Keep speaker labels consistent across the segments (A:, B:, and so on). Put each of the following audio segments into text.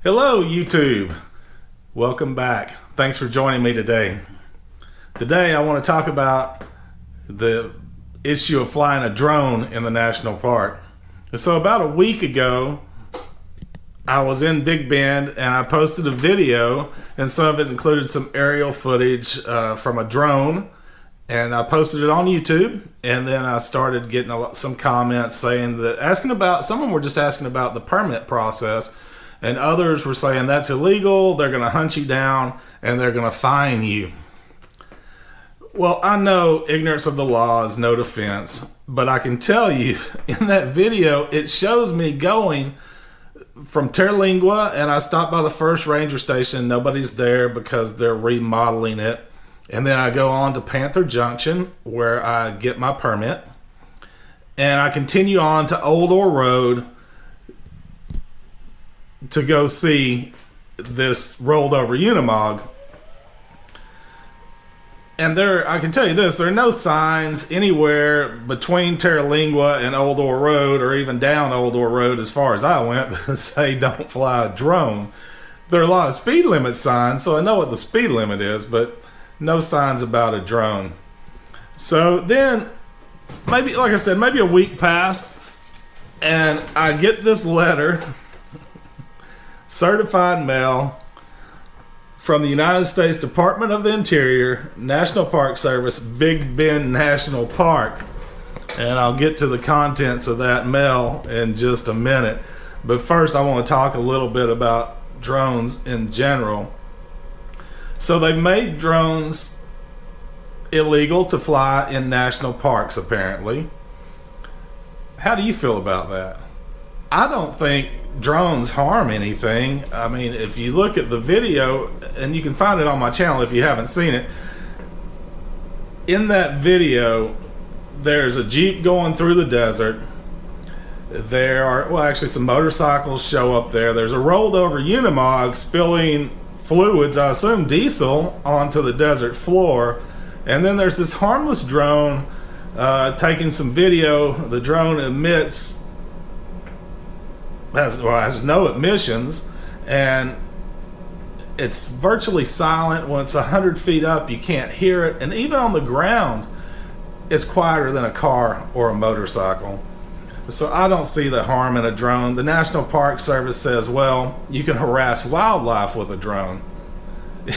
A: Hello, YouTube. Welcome back. Thanks for joining me today. Today, I want to talk about the issue of flying a drone in the national park. So about a week ago, I was in Big Bend and I posted a video, and some of it included some aerial footage from a drone, and I posted it on YouTube. And then I started getting some comments saying that some of them were just asking about the permit process, and others were saying that's illegal, they're going to hunt you down, and they're going to fine you. Well, I know ignorance of the law is no defense, but I can tell you, in that video, it shows me going from Terlingua, and I stopped by the first ranger station. Nobody's there because they're remodeling it. And then I go on to Panther Junction, where I get my permit. And I continue on to Old Ore Road to go see this rolled over Unimog. And I can tell you this, there are no signs anywhere between Terlingua and Old Ore Road, or even down Old Ore Road as far as I went, that say don't fly a drone. There are a lot of speed limit signs, so I know what the speed limit is, but no signs about a drone. So then, maybe, like I said, maybe a week passed, and I get this letter, certified mail, from the United States Department of the Interior, National Park Service, Big Bend National Park. And I'll get to the contents of that mail in just a minute. But first, I want to talk a little bit about drones in general. So they've made drones illegal to fly in national parks, apparently. How do you feel about that? I don't think drones harm anything. I mean, if you look at the video, and you can find it on my channel if you haven't seen it, in that video there's a Jeep going through the desert. There are, well, actually some motorcycles show up there. There's a rolled over Unimog spilling fluids, I assume diesel, onto the desert floor. And then there's this harmless drone taking some video. The drone has no emissions, and it's virtually silent. When it's 100 feet up, you can't hear it, and even on the ground, it's quieter than a car or a motorcycle. So I don't see the harm in a drone. The National Park Service says, well, you can harass wildlife with a drone.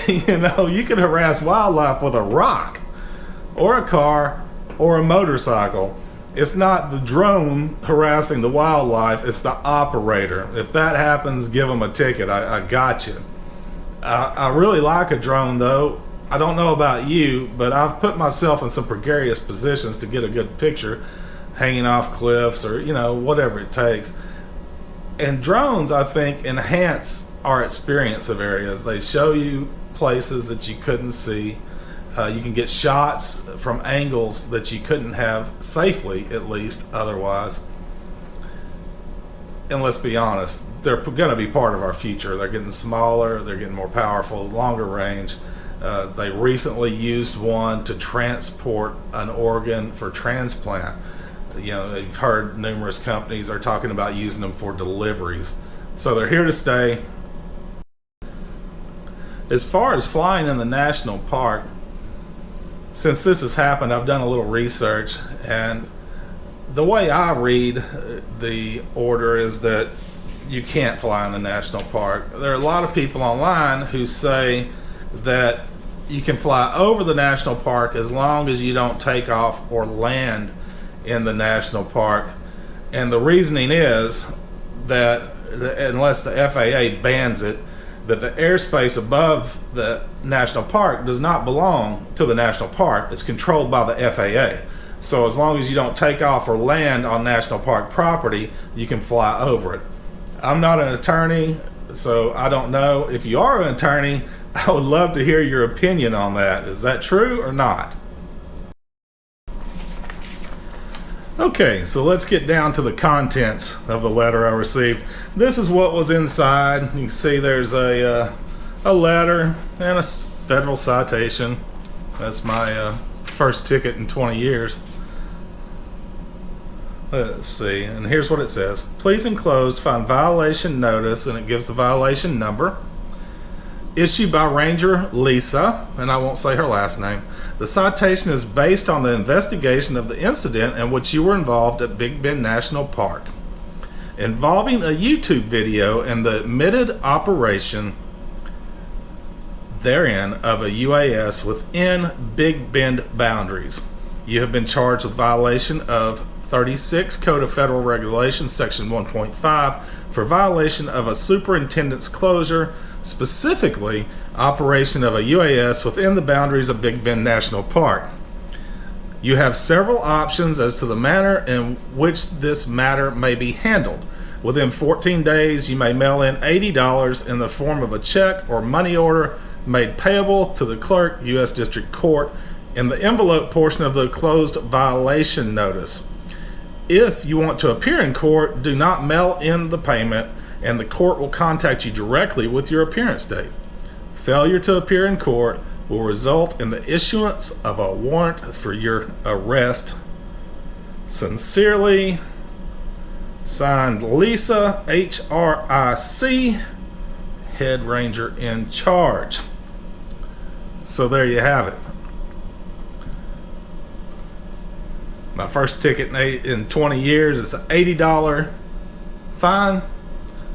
A: You know, you can harass wildlife with a rock or a car or a motorcycle. It's not the drone harassing the wildlife, it's the operator. If that happens, give them a ticket. I got you. I really like a drone, though. I don't know about you, but I've put myself in some precarious positions to get a good picture, hanging off cliffs or, whatever it takes. And drones, I think, enhance our experience of areas. They show you places that you couldn't see. You can get shots from angles that you couldn't have safely, at least, otherwise. And let's be honest, they're going to be part of our future. They're getting smaller, they're getting more powerful, longer range. They recently used one to transport an organ for transplant. You've heard numerous companies are talking about using them for deliveries. So they're here to stay. As far as flying in the national park, since this has happened, I've done a little research, and the way I read the order is that you can't fly in the national park. There are a lot of people online who say that you can fly over the national park as long as you don't take off or land in the national park. And the reasoning is that unless the FAA bans it, that the airspace above the national park does not belong to the national park. It's controlled by the FAA. So as long as you don't take off or land on national park property, you can fly over it. I'm not an attorney, so I don't know. If you are an attorney, I would love to hear your opinion on that. Is that true or not? Okay, so let's get down to the contents of the letter I received. This is what was inside. You can see there's a letter and a federal citation. That's my first ticket in 20 years. Let's see, and here's what it says. Please enclose find violation notice, and it gives the violation number. Issued by Ranger Lisa, and I won't say her last name. The citation is based on the investigation of the incident in which you were involved at Big Bend National Park, involving a YouTube video and the admitted operation therein of a UAS within Big Bend boundaries. You have been charged with violation of 36 Code of Federal Regulations, Section 1.5, for violation of a superintendent's closure, specifically operation of a UAS within the boundaries of Big Bend National Park. You have several options as to the manner in which this matter may be handled. Within 14 days, you may mail in $80 in the form of a check or money order made payable to the clerk, U.S. District Court, in the envelope portion of the closed violation notice. If you want to appear in court, do not mail in the payment, and the court will contact you directly with your appearance date. Failure to appear in court will result in the issuance of a warrant for your arrest. Sincerely, signed Lisa, HRIC, Head Ranger in charge. So there you have it. My first ticket in 20 years is an $80 fine,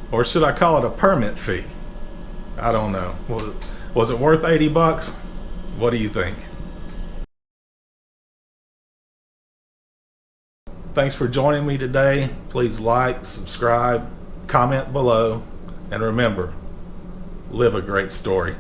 A: or should I call it a permit fee? I don't know. Was it worth $80? What do you think? Thanks for joining me today. Please like, subscribe, comment below, and remember, live a great story.